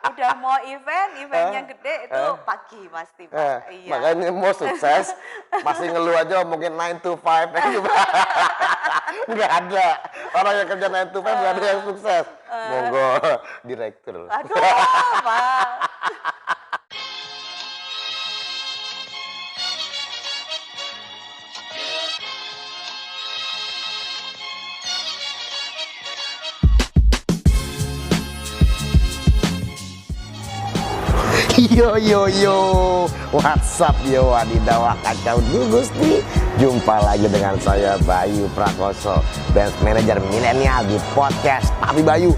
Udah mau eventnya gede itu pagi pasti Pak. Iya. Makanya mau sukses masih ngeluh aja mungkin 9 to 5 nggak ada orang yang kerja 9 to 5 nggak ada yang sukses. Monggo direktur. Aduh, Pak. Yo, what's up yo Adidawa kacau Gusti. Jumpa lagi dengan saya Bayu Prakoso, Dance Manager Milenial di podcast Papi Bayu.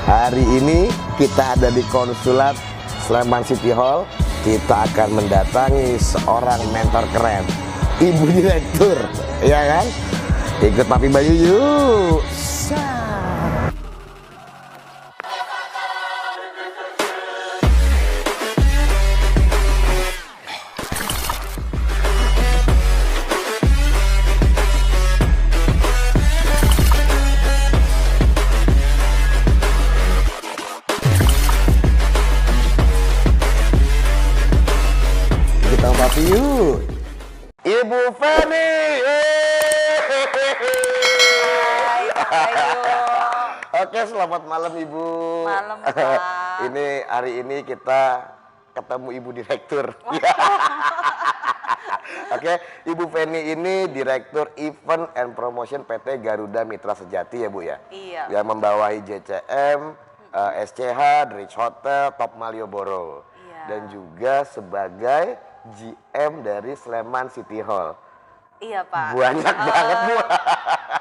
Hari ini kita ada di konsulat Sleman City Hall. Kita akan mendatangi seorang mentor keren, Ibu Direktur, ya kan? Ikut Papi Bayu yuk. Kita Papi yuk. Ibu Feni. Hai, Pak Bayu. Oke, selamat malam Ibu. Malam, Pak. Hari ini kita ketemu Ibu Direktur. Oke, Ibu Feni ini Direktur Event and Promotion PT Garuda Mitra Sejati ya Bu ya? Iya. Yang membawahi JCM, SCH, The Rich Hotel, Top Malioboro. Iya. Dan juga sebagai GM dari Sleman City Hall. Iya, Pak. Banyak banget Bu.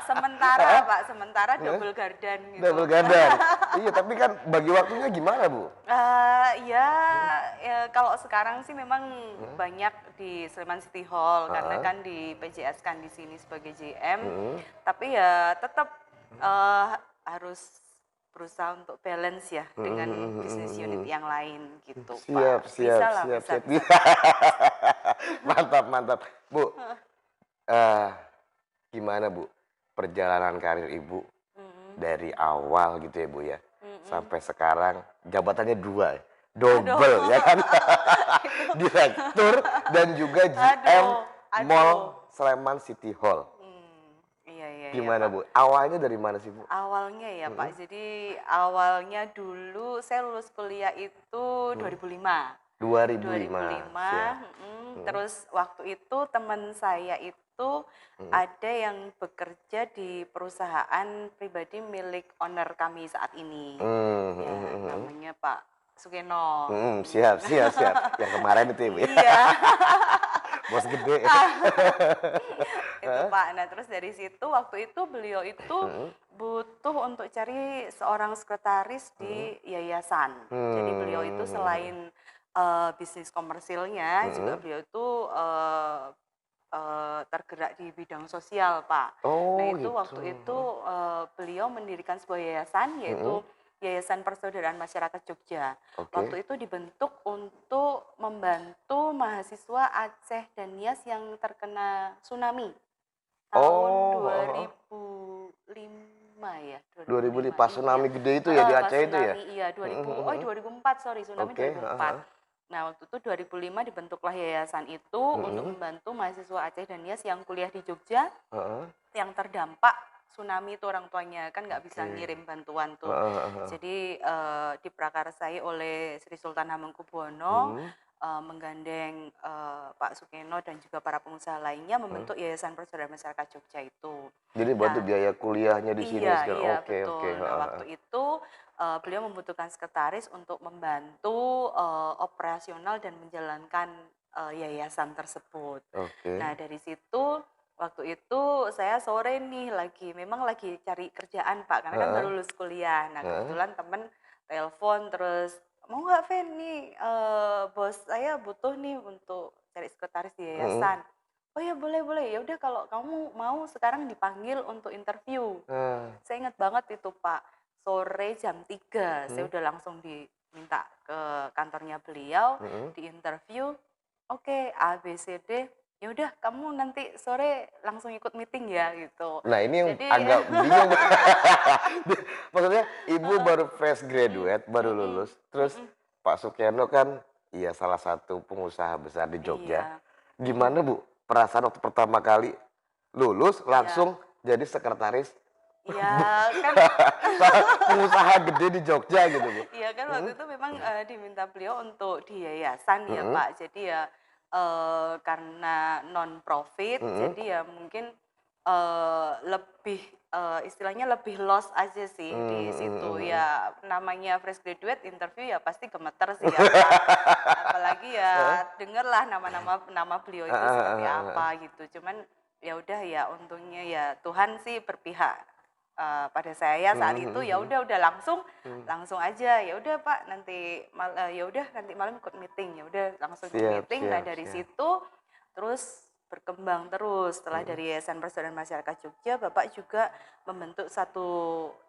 Sementara Pak, sementara double garden gitu. Double garden. Iya, tapi kan bagi waktunya gimana Bu? Ya, kalau sekarang sih memang banyak di Sleman City Hall karena kan di PJS kan di sini sebagai GM. Tapi ya tetap harus berusaha untuk balance ya dengan bisnis unit yang lain gitu, Pak. Siap. Mantap. Bu, gimana Bu perjalanan karir Ibu dari awal gitu ya Bu ya, sampai sekarang jabatannya 2 ya, double ya kan? Direktur dan juga GM Mall Sleman City Hall. Iya, Gimana Pak. Bu? Awalnya dari mana sih Bu? Awalnya ya Pak, jadi awalnya dulu saya lulus kuliah itu 2005. 2005. Siap. Terus waktu itu teman saya itu ada yang bekerja di perusahaan pribadi milik owner kami saat ini. Ya, namanya Pak Sukeno. Siap. Yang kemarin itu ya Bu? Iya. Bos gede. Itu Pak. Nah terus dari situ waktu itu beliau itu butuh untuk cari seorang sekretaris di yayasan. Jadi beliau itu selain bisnis komersilnya juga beliau itu tergerak di bidang sosial Pak. Oh, Nah itu gitu. waktu itu beliau mendirikan sebuah yayasan yaitu Yayasan Persaudaraan Masyarakat Jogja. Oke. Waktu itu dibentuk untuk membantu mahasiswa Aceh dan Nias yang terkena tsunami tahun 2005 ya. 2005 pas tsunami gede itu ya di Pas Aceh itu ya? tsunami, iya 2004 sorry, tsunami Oke, 2004. Nah waktu itu 2005 dibentuklah yayasan itu untuk membantu mahasiswa Aceh dan Nias yang kuliah di Jogja yang terdampak tsunami itu orang tuanya kan nggak bisa ngirim bantuan tuh. Jadi diprakarsai oleh Sri Sultan Hamengkubuwono menggandeng Pak Sukeno dan juga para pengusaha lainnya membentuk Yayasan Persaudaraan Masyarakat Jogja itu. Jadi bantu biaya kuliahnya di sini sekarang. Iya, Oke. betul. Nah, waktu itu beliau membutuhkan sekretaris untuk membantu operasional dan menjalankan yayasan tersebut. Oke. Nah, dari situ waktu itu saya sore nih memang lagi cari kerjaan Pak, karena kan baru lulus kuliah. Nah, kebetulan temen telepon terus, mau nggak Fen nih, bos saya butuh nih untuk cari sekretaris di yayasan. Oh ya boleh. Ya udah kalau kamu mau sekarang dipanggil untuk interview. Saya ingat banget itu Pak, sore jam 3 saya udah langsung diminta ke kantornya beliau, di interview. Oke, A, B, C, D. ya udah kamu nanti sore langsung ikut meeting ya gitu. Nah ini yang Jadi agak bingung. Maksudnya ibu heeh, baru fresh mhm, graduate, baru mhm, lulus, terus mhm, Pak Sukyono kan ya salah satu pengusaha besar di Jogja. iya, mhm, Gimana Bu perasaan waktu pertama kali lulus iya, langsung jadi sekretaris iya kan pengusaha gede di Jogja gitu Bu? iya kan Mhm, waktu itu memang, diminta beliau untuk di yayasan ya mhm, Pak. Jadi ya, karena non profit mhm, jadi ya mungkin, lebih, istilahnya lebih loss aja sih di mhm, situ. mhm, Ya namanya fresh graduate interview ya pasti gemeter sih ya Pak. Apalagi heeh, ya dengerlah nama beliau itu heeh, seperti heeh, heeh. apa gitu. Cuman ya udah ya untungnya ya Tuhan sih berpihak, pada saya Mhm, saat itu. mhm, Ya mhm, udah langsung mhm. langsung aja, "Ya udah Pak nanti ya udah nanti malam ikut meeting." Ya udah langsung ikut Siap, meeting. Nah siap, dari siap. situ terus berkembang terus. Setelah Mhm, dari Yayasan Persaudaraan Masyarakat Jogja, Bapak juga membentuk satu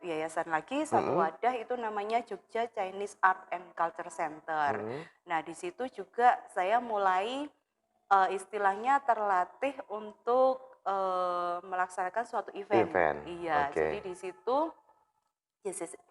yayasan lagi, satu mhm, wadah itu namanya Jogja Chinese Art and Culture Center. mhm. Nah di situ juga saya mulai, istilahnya terlatih untuk, melaksanakan suatu event. Event, Iya, oke. jadi di situ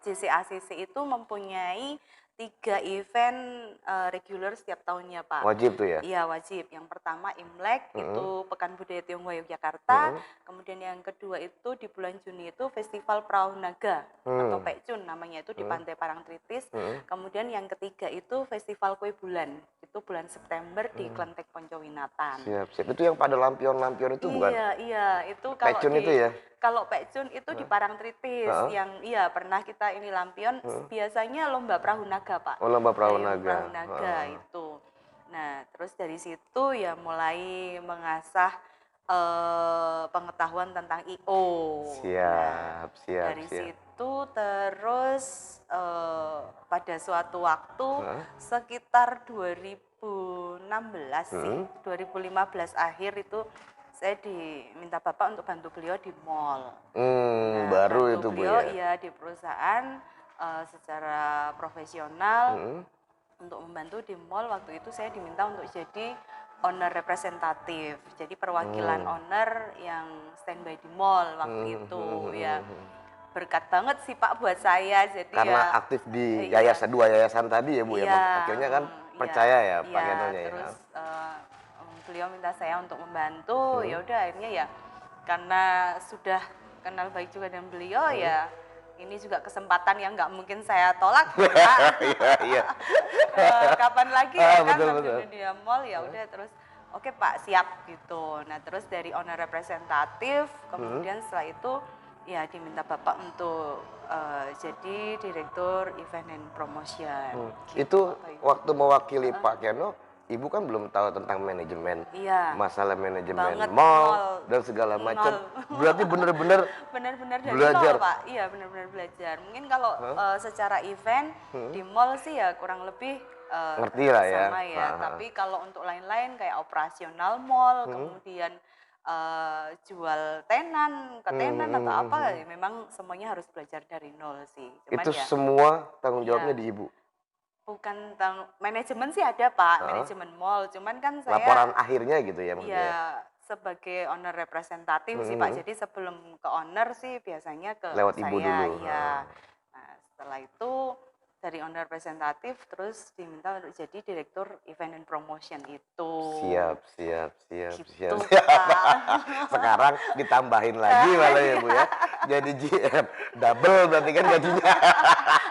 JCACC itu mempunyai 3 event, reguler setiap tahunnya, Pak. Wajib tuh ya? Iya, wajib. Yang pertama Imlek, Mhm, itu Pekan Budaya Tionghoa Yogyakarta. mhm, Kemudian yang kedua itu di bulan Juni itu Festival Perahu Naga atau mmm, Pekcun namanya itu di mhm, Pantai Parangtritis. mhm, Kemudian yang ketiga itu Festival Kue Bulan, itu bulan September di mmm, Klenteng Poncowinatan. siap, siap. Itu yang pada lampion-lampion itu bukan? Iya iya, itu Pecun itu ya? kalau Pekcun itu di Heeh, Parangtritis heeh, yang iya pernah kita ini lampion heeh. biasanya lomba perahu naga, Pak. Oh, lomba perahu Dayung naga, perahu naga heeh. itu. Nah, terus dari situ ya mulai mengasah, pengetahuan tentang I.O. Nah, Siap, siap, dari siap. situ terus, pada suatu waktu Heeh, sekitar 2016 sih, mhm, 2015 akhir itu saya diminta Bapak untuk bantu beliau di mall. Nah, baru bantu itu Bu beliau ya? iya di perusahaan, secara profesional Mhm, untuk membantu di mall. Waktu itu saya diminta untuk jadi owner representatif. Jadi perwakilan mmm, owner yang standby di mall waktu mhm, itu mhm, mhm, ya. mhm. Berkat banget sih Pak buat saya. Jadi Karena ya aktif di iya. yayasan 2 yayasan tadi ya Bu ya? Iya, Akhirnya kan iya, percaya ya Pak iya. Kenonya ya? Terus, Heeh, beliau minta saya untuk membantu, mhm, ya udah akhirnya ya karena sudah kenal baik juga dengan beliau mhm. ya ini juga kesempatan yang nggak mungkin saya tolak gitu Pak. Iya, iya. Kapan lagi ya Ah, kan betul, bantu betul. dunia mall ya Heeh, udah terus oke Pak siap gitu. Nah terus dari owner representatif mhm, kemudian setelah itu ya diminta Bapak untuk, jadi direktur event and promotion gitu Itu waktu itu. waktu mewakili Heeh, Pak Keno, Ibu kan belum tahu tentang manajemen, iya, masalah manajemen banget mall nol, dan segala macam. nol. Berarti bener-bener Benar-benar dari nol belajar Pak, iya benar-benar belajar. Mungkin kalau, heeh, secara event mhm, di mall sih ya kurang lebih, ngerti lah ya, sama ya, heeh, heeh, tapi kalau untuk lain-lain kayak operasional mall, mhm, kemudian, jual tenan, mhm, ketenan atau mhm, mhm, apa, ya mhm. memang semuanya harus belajar dari nol sih. Cuman Itu ya semua tanggung jawabnya iya, di Ibu? bukan manajemen sih ada Pak, Heeh, manajemen mall, cuman kan laporan saya akhirnya gitu ya maksudnya ya? iya, sebagai owner representatif Mhm, sih Pak. mhm, Jadi sebelum ke owner sih biasanya ke lewat Ibu dulu, saya, heeh. iya. Nah, setelah itu dari owner representatif terus diminta untuk jadi direktur event and promotion itu. Siap, siap, siap, siap, Gitu, siap. Pak. Sekarang ditambahin lagi malah ya, Iya. Bu, ya. Jadi GM, double berarti kan gajinya.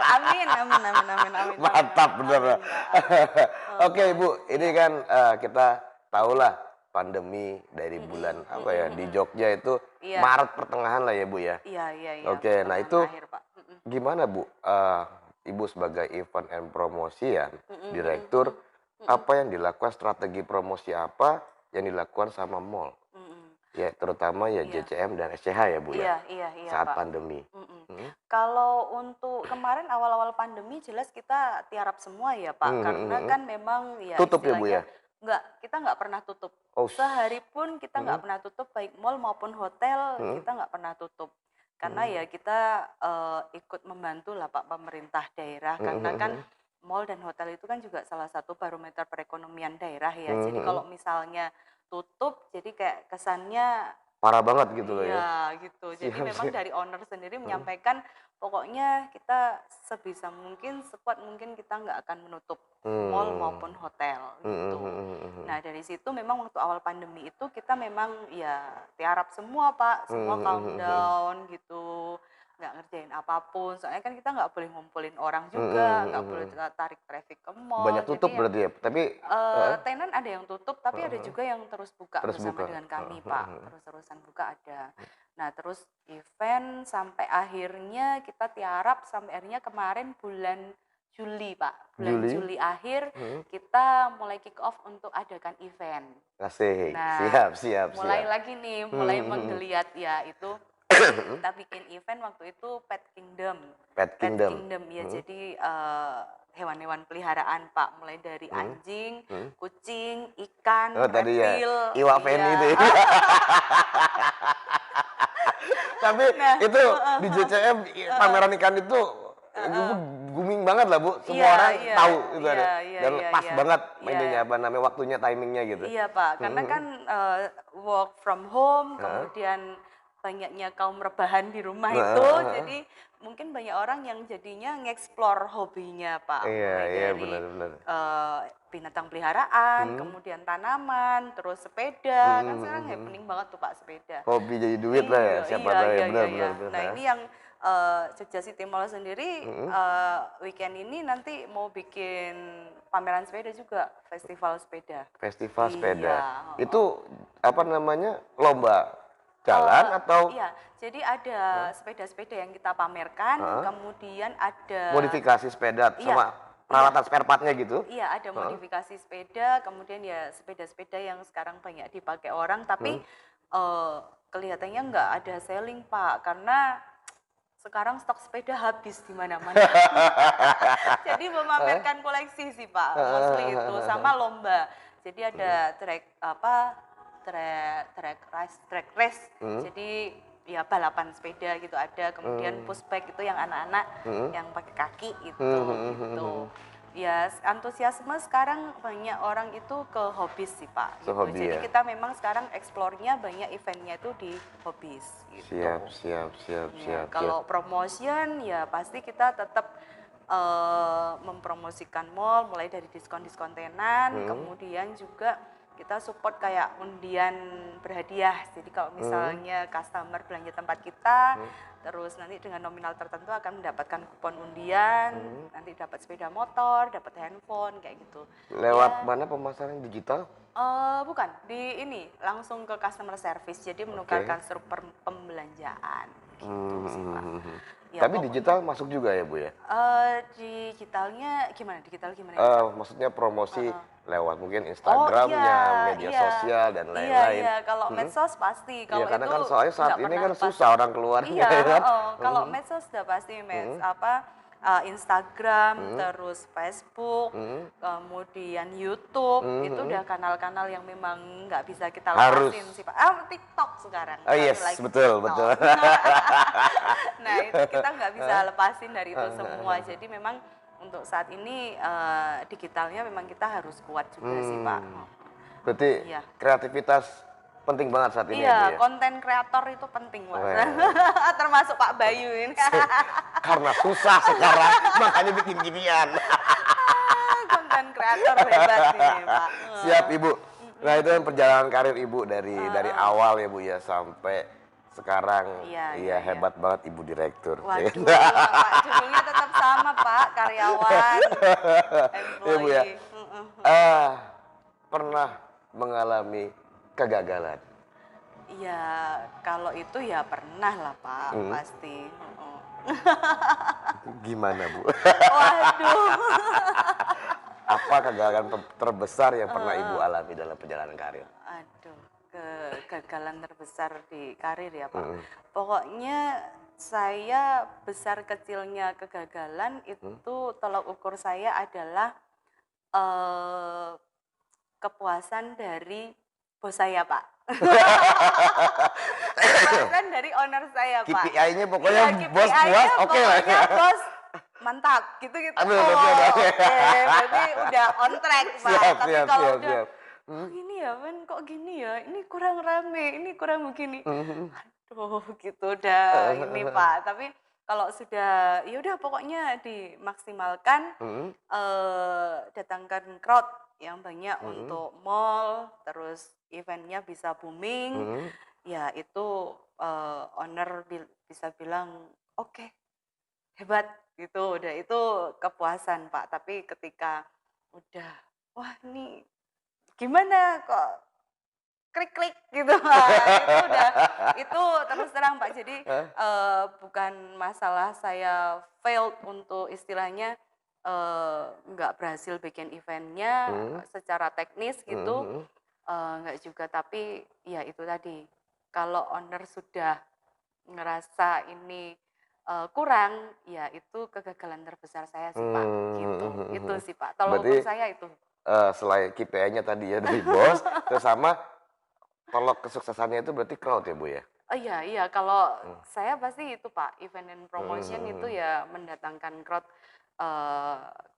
Amin amin amin amin amin amin Mantap amin bener. amin, Pak, amin. Oke, Heeh, Ibu, ini iya. kan, kita Mhm, tahulah pandemi dari bulan, mhm, apa ya, mhm di mhm. Jogja itu Iya, Maret pertengahan lah ya, Bu, ya. iya iya iya, Oke, nah pertengahan itu akhir, Pak. Mhm. gimana, Bu, Ibu sebagai event and promosi ya, Mhm mhm direktur, mhm. Mhm. apa yang dilakukan, strategi promosi apa yang dilakukan sama mall? Mhm. Ya, terutama ya Iya. JCM dan SCH ya, Bu, ya, Iya iya iya, saat Pak. pandemi? Mhm. Mhm. Kalau untuk kemarin awal-awal pandemi jelas kita tiarap semua ya, Pak, Mhm, mhm, karena mhm. kan memang ya Tutup ya, Bu, istilahnya ya? kita nggak pernah tutup. Oh, Sehari pun kita nggak mhm, pernah tutup, baik mall maupun hotel mhm, kita nggak pernah tutup. Karena mmm, ya kita, ikut membantu lah Pak pemerintah daerah, mhm, karena mhm, kan mhm, mall dan hotel itu kan juga salah satu barometer perekonomian daerah ya. mhm, Jadi mhm, kalau misalnya tutup, jadi kayak kesannya Parah banget gitu loh ya. iya gitu. Jadi Siap, memang siap. dari owner sendiri menyampaikan pokoknya kita sebisa mungkin, sekuat mungkin kita nggak akan menutup mall Hmm. maupun hotel Hmm, gitu. hmm, hmm, Nah dari situ memang waktu awal pandemi itu kita memang ya tiarap semua Pak, semua calm down gitu, nggak ngerjain apapun. Soalnya kan kita nggak boleh ngumpulin orang juga, nggak boleh tarik traffic ke Banyak mall. tutup Jadi ya berarti ya. Tapi heeh, tenan ada yang tutup, tapi ada juga yang terus buka terus bersama buka. dengan kami, Pak. Terus-terusan buka ada. Nah, terus event sampai akhirnya kita tiarap sampai akhirnya kemarin bulan Juli, Pak. Bulan Juli. Juli akhir kita mulai kick off untuk adakan event. Asik. Nah, Siap. mulai lagi nih, mulai menggeliat ya itu kita bikin event waktu itu Pet Kingdom. Pet Kingdom. Ya jadi hewan-hewan peliharaan Pak, mulai dari anjing, kucing, ikan, Oh tadi ya, reptil, Iwa Feni itu ya. Tapi Nah, itu di JCM pameran ikan itu booming banget lah Bu. Semua orang tahu itu ada. Dan pas banget ininya apa namanya waktunya, timingnya gitu. Iya Pak, karena kan work from home, kemudian banyaknya kaum rebahan di rumah itu, jadi mungkin banyak orang yang jadinya ngeksplor hobinya Pak, mulai Iya dari benar. binatang peliharaan, kemudian tanaman, terus sepeda, kan sekarang happening banget tuh Pak sepeda. Hobi jadi duit lah ya, siapa tahu ya benar. Nah ini yang Jogja City Mall sendiri weekend ini nanti mau bikin pameran sepeda juga, festival sepeda. Festival sepeda. Iya. Itu apa namanya? Lomba jalan atau Iya, jadi ada sepeda-sepeda yang kita pamerkan, kemudian ada modifikasi sepeda Iya, sama peralatan spare partnya gitu? iya ada modifikasi sepeda, kemudian ya sepeda-sepeda yang sekarang banyak dipakai orang, tapi kelihatannya nggak ada selling Pak, karena sekarang stok sepeda habis di mana-mana. Jadi memamerkan koleksi sih Pak, mostly itu sama lomba. Jadi ada track race. Jadi ya balapan sepeda gitu ada, kemudian pushback itu yang anak-anak yang pakai kaki itu gitu. Ya antusiasme sekarang banyak orang itu ke hobis sih Pak. Gitu. Hobi Jadi ya? kita memang sekarang eksplornya banyak eventnya itu di hobis. Gitu. Siap. Kalau promotion ya pasti kita tetap mempromosikan mall mulai dari diskon-diskon tenan, kemudian juga kita support kayak undian berhadiah. Jadi kalau misalnya customer belanja tempat kita, terus nanti dengan nominal tertentu akan mendapatkan kupon undian, nanti dapat sepeda motor, dapat handphone kayak gitu. Lewat mana pemasaran digital? Bukan, di ini langsung ke customer service, jadi menukarkan struktur pembelanjaan gitu sih Pak. Ya, Tapi digital masuk juga ya Bu ya? Digitalnya gimana? Maksudnya promosi lewat mungkin Instagramnya, media sosial dan lain-lain. Iya, kalau medsos pasti. Iya, Kalau karena itu kan soalnya saat nggak ini pernah kan lepas. susah orang keluarnya Iya, kan. kalau medsos sudah pasti Instagram, terus Facebook, kemudian YouTube, itu udah kanal-kanal yang memang nggak bisa kita lepasin sih Pak. TikTok sekarang. Oh yes, betul. Nah itu kita nggak bisa lepasin dari itu semua. Jadi memang untuk saat ini digitalnya memang kita harus kuat juga sih Pak. Berarti kreativitas penting banget saat ini ya Bu ya? Konten kreator itu penting Pak. Termasuk Pak Bayu ini. Karena susah sekarang, makanya bikin ginian. Konten kreator hebat nih Pak. Siap Ibu. Nah itu kan perjalanan karir Ibu dari awal ya Bu ya sampai sekarang. Iya hebat banget Ibu direktur. Waduh Pak, judulnya tetap sama Pak, karyawan, employee. Ya, Bu ya. Pernah mengalami kegagalan? Iya, kalau itu ya pernah lah Pak, pasti. Gimana Bu? Waduh. Apa kegagalan terbesar yang pernah Ibu alami dalam perjalanan karir? Aduh, kegagalan terbesar di karir ya Pak. Pokoknya saya besar kecilnya kegagalan itu tolak ukur saya adalah kepuasan dari bos saya Pak. Kepuasan dari owner saya Pak. KPI-nya pokoknya bos puas, oke lah. Pokoknya bos mantap gitu. Aduh, oke, berarti udah on track Pak. Tapi kalau udah kok gini ya Fen, kok gini ya, ini kurang rame, ini kurang begini. Aduh gitu udah ini Pak, tapi kalau sudah ya udah pokoknya dimaksimalkan, datangkan crowd yang banyak untuk mall, terus eventnya bisa booming, ya itu owner bisa bilang oke, hebat gitu, udah itu kepuasan Pak. Tapi ketika udah wah ini gimana kok klik-klik gitu, itu udah itu terus terang Pak. Jadi bukan masalah saya failed untuk istilahnya nggak berhasil bikin eventnya secara teknis gitu, nggak juga. Tapi ya itu tadi, kalau owner sudah ngerasa ini kurang, ya itu kegagalan terbesar saya sih Pak, gitu. Itu sih Pak, tolong ukur Berarti saya itu. selain KPI-nya tadi ya dari bos, terus sama tolok kesuksesannya itu berarti crowd ya Bu ya? Oh iya iya, kalau saya pasti itu Pak, event and promotion itu ya mendatangkan crowd,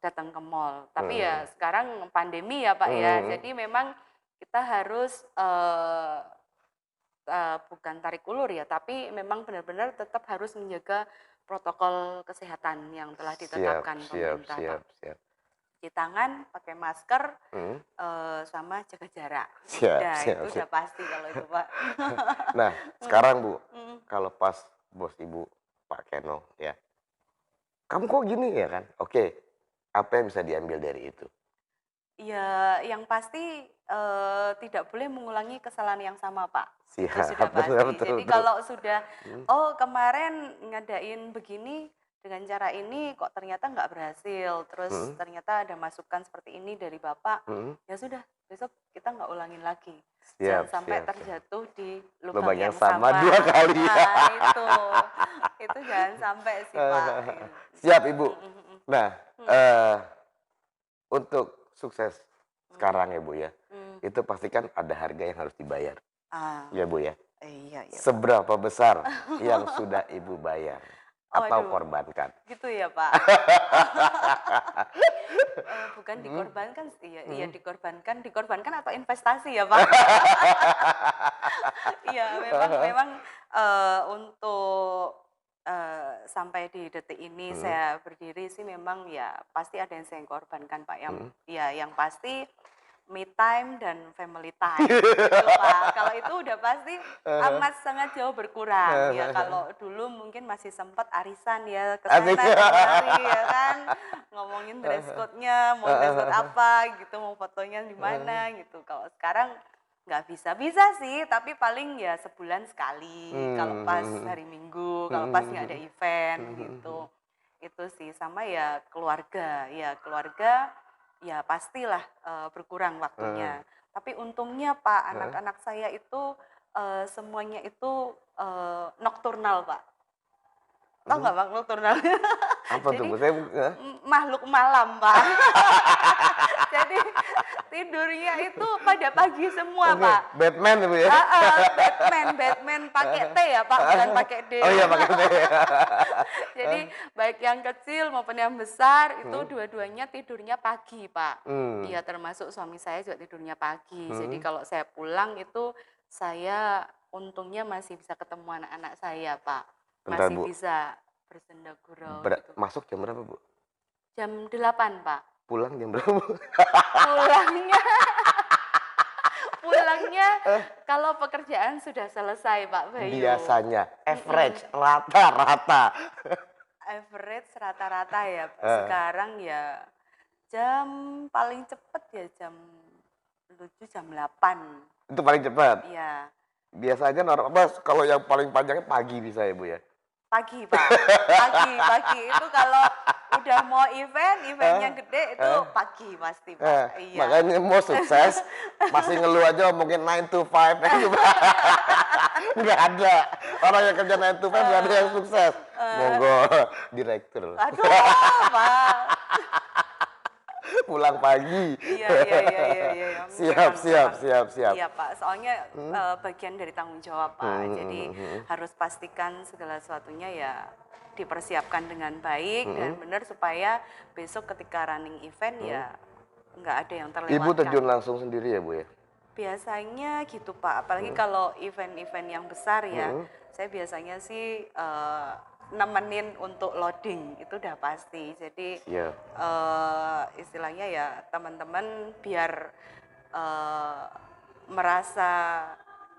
datang ke mall. Tapi ya sekarang pandemi ya Pak ya, jadi memang kita harus bukan tarik ulur ya, tapi memang benar-benar tetap harus menjaga protokol kesehatan yang telah ditetapkan pemerintah Pak. Siap. Cuci tangan, pakai masker, sama jaga jarak. Siap. Itu udah pasti kalau itu Pak. Nah sekarang Bu, kalau pas bos Ibu Pak Keno ya, kamu kok gini ya kan? Oke, apa yang bisa diambil dari itu? Ya yang pasti tidak boleh mengulangi kesalahan yang sama Pak. Itu Siap, sudah pasti. betul. Jadi kalau sudah, oh kemarin ngadain begini dengan cara ini kok ternyata nggak berhasil, terus ternyata ada masukan seperti ini dari Bapak, ya sudah besok kita nggak ulangin lagi. Jangan sampai terjatuh di lubang yang sama 2 kali. Nah itu jangan sampai sih Pak. Siap Ibu. Nah untuk sukses sekarang ya Bu ya, itu pasti kan ada harga yang harus dibayar. Ya Bu ya. Iya. Seberapa besar yang sudah Ibu bayar atau korbankan? Gitu ya Pak. Bukan dikorbankan sih ya, iya dikorbankan atau investasi ya Pak. Iya memang untuk sampai di detik ini saya berdiri sih memang ya pasti ada yang saya korbankan Pak, yang pasti me time dan family time gitu Pak. Kalau itu udah pasti amat sangat jauh berkurang ya. Kalau dulu mungkin masih sempat arisan ya ke sana kemari ya kan, ngomongin dress code-nya, mau dress code apa gitu, mau fotonya di mana gitu. Kalau sekarang nggak bisa sih, tapi paling ya sebulan sekali kalau pas hari Minggu, kalau pas nggak ada event gitu. Itu sih, sama ya keluarga ya pastilah berkurang waktunya. Tapi untungnya Pak, anak-anak saya itu semuanya itu nokturnal Pak. Tahu nggak Pak nokturnal? Apa Jadi tuh? makhluk malam Pak. Jadi tidurnya itu pada pagi semua Pak. Batman tuh ya? Batman pakai T ya Pak, bukan pakai D. Oh iya pakai T. Jadi baik yang kecil maupun yang besar itu dua-duanya tidurnya pagi Pak. Iya termasuk suami saya juga tidurnya pagi. Jadi kalau saya pulang itu saya untungnya masih bisa ketemu anak-anak saya Pak. Bentar, Masih Bu. bisa bersenda gurau gitu. Masuk jam berapa Bu? Jam 8 Pak. Pulang jam berapa Bu? Pulangnya kalau pekerjaan sudah selesai Pak Bayu. Biasanya, average, rata-rata. Average rata-rata ya. Sekarang ya jam paling cepet ya jam 7, jam 8. Itu paling cepat? Iya. Biasanya kalau yang paling panjangnya pagi bisa ya Bu ya? Pagi Pak, pagi. Itu kalau udah mau eventnya gede itu pagi pasti Pak. Iya. Makanya mau sukses, masih ngeluh aja mungkin 9 to 5. Nggak ada. Orang yang kerja 9 to 5 nggak ada yang sukses. Monggo, direktur. Aduh Pak. Pulang pagi. Iya. Siap. Iya Pak, soalnya bagian dari tanggung jawab Pak. Jadi harus pastikan segala sesuatunya ya dipersiapkan dengan baik dan benar supaya besok ketika running event ya nggak ada yang terlewatkan. Ibu terjun langsung sendiri ya Bu ya? Biasanya gitu Pak, apalagi kalau event-event yang besar ya, saya biasanya sih nemenin untuk loading, itu udah pasti. Jadi Siap. istilahnya ya teman-teman biar eh, merasa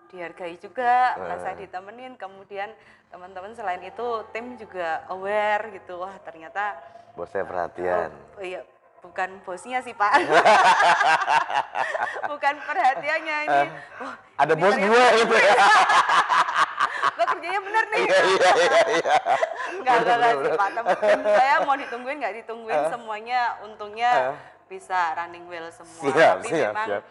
dihargai juga, merasa ditemenin, kemudian teman-teman selain itu tim juga aware gitu, wah ternyata Bos saya perhatian. iya, bukan bosnya sih Pak. Bukan perhatiannya ini. Wah, Ada ini bos ternyata gue gitu ya. gue kerjanya bener nih. Iya. Enggak sih Pak. Tim saya mau ditungguin nggak ditungguin semuanya untungnya bisa running well semua. Siap, Tapi siap, memang siap.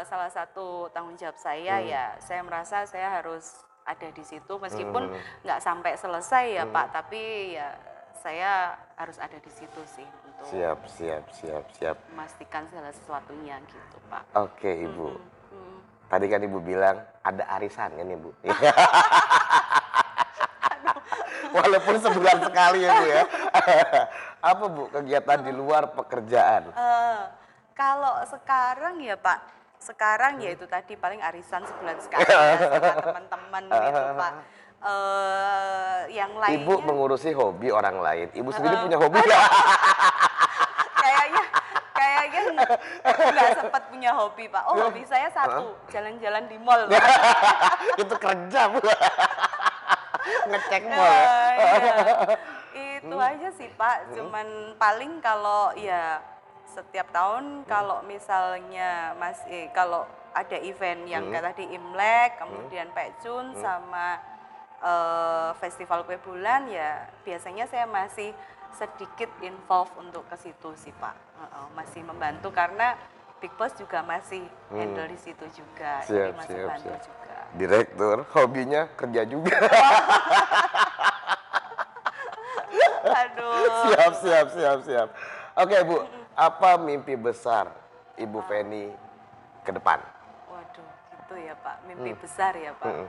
salah satu tanggung jawab saya ya, saya merasa saya harus ada di situ meskipun nggak sampai selesai ya Pak, tapi ya saya harus ada di situ sih untuk Siap. memastikan segala sesuatunya gitu Pak. Oke, Ibu. Tadi kan Ibu bilang ada arisannya nih, Bu. Walaupun sebulan sekali ya, Bu ya. Apa, Bu, kegiatan di luar pekerjaan? Kalau sekarang ya Pak, sekarang ya itu tadi paling arisan sebulan sekali ya sama teman-teman gitu Pak. Yang Ibu lainnya mengurusi hobi orang lain. Ibu sendiri punya hobi nggak? kayaknya kayaknya nggak sempat punya hobi Pak. Oh hobi saya satu, jalan-jalan di mall Pak. Itu kerja, Bu. Ngecek mall ya. Iya. Itu aja sih Pak, cuman paling kalau ya setiap tahun kalau misalnya kalau ada event yang kayak tadi Imlek, kemudian Pekcun sama festival kue bulan ya biasanya saya masih sedikit involve untuk ke situ sih Pak. Masih membantu karena Big Boss juga masih handle di situ juga, jadi masih bantu juga. Direktur, hobinya kerja juga. Aduh. Siap. Oke, Bu, apa mimpi besar Ibu Feni ke depan? Waduh, gitu ya Pak, mimpi besar ya Pak.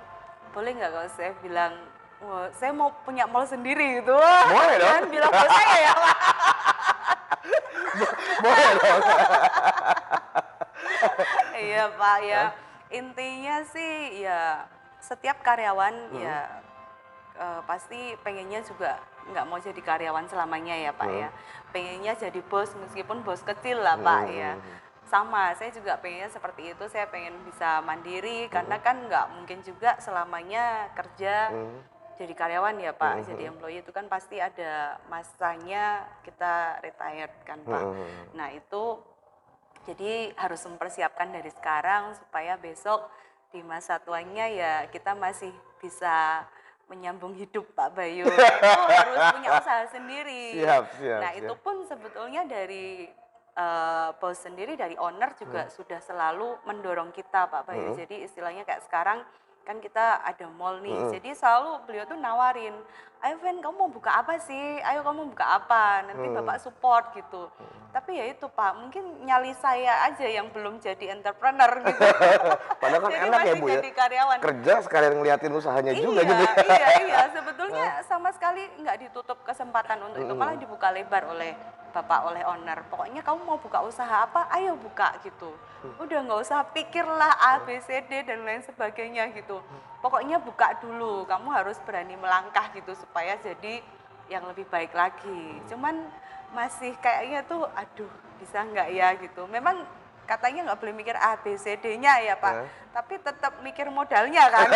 Boleh nggak kalau saya bilang, wah, saya mau punya mall sendiri gitu? Boleh dong. Jangan bilang bos saya ya Pak. Boleh dong. Iya Pak ya, intinya sih ya setiap karyawan ya pasti pengennya juga nggak mau jadi karyawan selamanya ya Pak ya. Pengennya jadi bos meskipun bos kecil lah Pak ya. Sama, saya juga pengennya seperti itu, saya pengen bisa mandiri karena kan nggak mungkin juga selamanya kerja jadi karyawan ya Pak. Jadi employee itu kan pasti ada masanya kita retired kan Pak. Nah itu jadi harus mempersiapkan dari sekarang supaya besok di masa tuanya ya kita masih bisa menyambung hidup Pak Bayu. Itu harus punya usaha sendiri. Siap. Nah itu pun sebetulnya dari bos sendiri, dari owner juga sudah selalu mendorong kita Pak Bayu. Jadi istilahnya kayak sekarang kan kita ada mall nih, jadi selalu beliau tuh nawarin, ayo Ven kamu mau buka apa sih, ayo kamu buka apa, nanti Bapak support gitu. Tapi ya itu Pak, mungkin nyali saya aja yang belum jadi entrepreneur gitu. Padahal kan Jadi enak ya masih Bu ya, jadi karyawan. kerja sekalian ngeliatin usahanya juga Iya, gitu. iya, sebetulnya sama sekali nggak ditutup kesempatan untuk itu, malah dibuka lebar oleh Bapak, oleh owner. Pokoknya kamu mau buka usaha apa, ayo buka gitu. Udah nggak usah pikirlah A, B, C, D dan lain sebagainya gitu. Pokoknya buka dulu, kamu harus berani melangkah gitu supaya jadi yang lebih baik lagi. Cuman masih kayaknya tuh, aduh bisa nggak ya gitu. Memang katanya nggak boleh mikir A, B, C, D-nya ya Pak, tapi tetap mikir modalnya kan.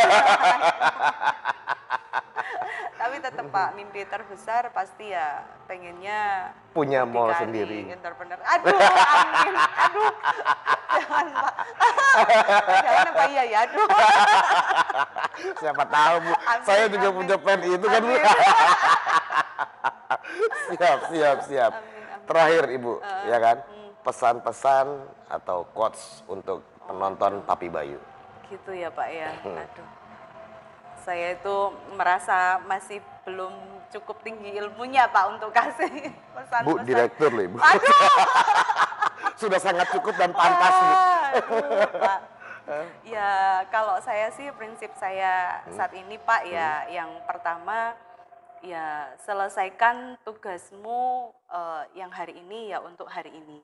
Tapi tetap Pak, mimpi terbesar pasti ya pengennya Punya mall berdikari, sendiri. entrepreneur. Aduh, amin. Aduh, jangan Pak. Jangan apa iya ya, aduh. Siapa tahu Bu, Amin, saya juga amin. punya pen itu kan Bu. Amin. Siap. Amin. Terakhir Ibu, ya kan? Pesan-pesan atau quotes untuk penonton Papi Bayu. Gitu ya Pak ya, aduh. Saya itu merasa masih belum cukup tinggi ilmunya Pak untuk kasih pesan-pesan. Bu, direktur loh Ibu. Aduh. Sudah sangat cukup dan pantas Bu. Aduh, Pak. Ya kalau saya sih prinsip saya saat ini Pak ya, yang pertama ya selesaikan tugasmu yang hari ini ya untuk hari ini.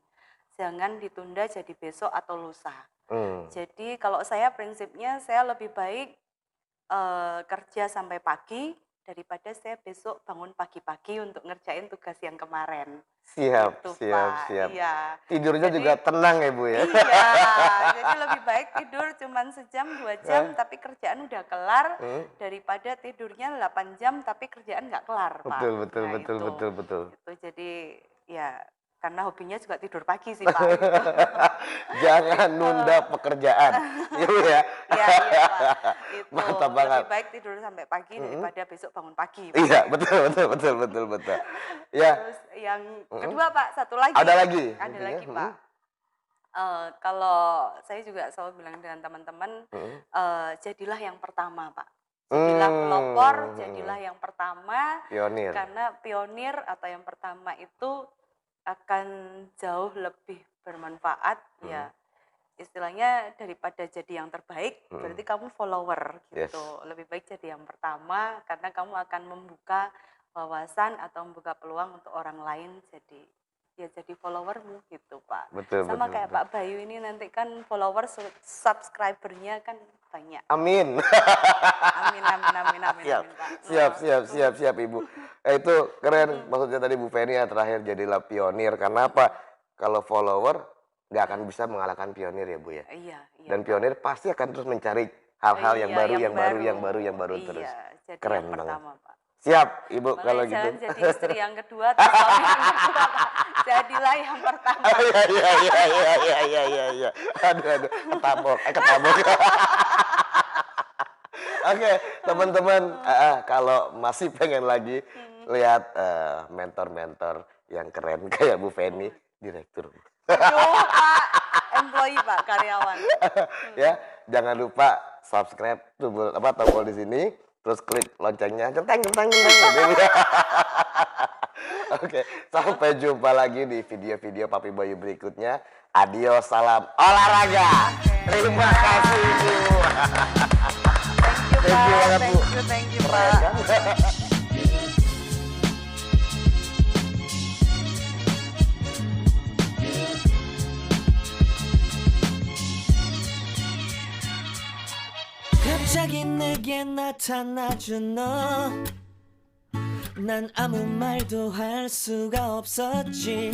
jangan ditunda jadi besok atau lusa. Hmm. Jadi kalau saya prinsipnya saya lebih baik kerja sampai pagi daripada saya besok bangun pagi-pagi untuk ngerjain tugas yang kemarin. Siap, Gitu, siap, Pak. siap. Iya. Tidurnya Jadi juga tenang ya Bu ya? iya, jadi lebih baik tidur cuman sejam, 2 jam, tapi kerjaan udah kelar, daripada tidurnya 8 jam tapi kerjaan nggak kelar, Pak. Betul, betul, Nah betul, itu, betul, betul. itu jadi ya karena hobinya juga tidur pagi sih, Pak. Gitu. Jangan nunda pekerjaan, iya Bu ya? Iya, iya, Pak. Itu Mantap banget. lebih baik tidur sampai pagi daripada besok bangun pagi, Pak. Iya, betul, betul, betul, betul, betul. Ya, Terus yang kedua, Pak, satu lagi. ada lagi? Ada intinya? lagi, Pak. Kalau saya juga selalu bilang dengan teman-teman, jadilah yang pertama, Pak. Jadilah pelopor, jadilah yang pertama, Pionir. karena pionir atau yang pertama itu akan jauh lebih bermanfaat, ya. Istilahnya daripada jadi yang terbaik, berarti kamu follower Yes. gitu. Lebih baik jadi yang pertama, karena kamu akan membuka wawasan atau membuka peluang untuk orang lain jadi followermu gitu, Pak. Betul, Sama betul, kayak betul. Pak Bayu ini nanti kan follower subscribernya kan banyak. Amin. Amin, amin, amin, amin, Siap, amin, Pak. siap, siap, siap, siap Ibu. Itu keren, maksudnya tadi Bu Feni ya terakhir jadilah pionir. Karena apa? Kalau follower nggak akan bisa mengalahkan pionir ya Bu ya. Iya, iya. Dan Pak. pionir pasti akan terus mencari hal-hal yang Iya, baru, yang yang baru, baru. yang baru, yang baru Iya, terus. jadi Keren yang banget. pertama, Pak. Siap Ibu Makanya kalau gitu. jangan jadi istri yang kedua atau suami yang kedua, Pak. Jadilah yang pertama. Iya, iya, iya, iya, iya, iya, iya, iya. Aduh, ketabok, ketabok. Oke, teman-teman, kalau masih pengen lagi lihat mentor-mentor yang keren kayak Bu Feni, direktur. Aduh, Pak. Employee, Pak, karyawan. Ya, jangan lupa subscribe tombol di sini, terus klik loncengnya, centeng, centeng, centeng. Oke, sampai jumpa lagi di video-video Papi Bayu berikutnya. Adios, salam olahraga. Terima kasih Bu. Thank you, Thank you Pak. banget, Bu. Thank you, Keren Pak. kan? 갑자기 내게 나타나준 너, 난 아무 말도 할 수가 없었지.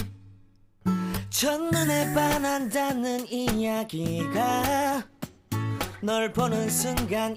첫눈에 반한다는 이야기가 널 보는 순간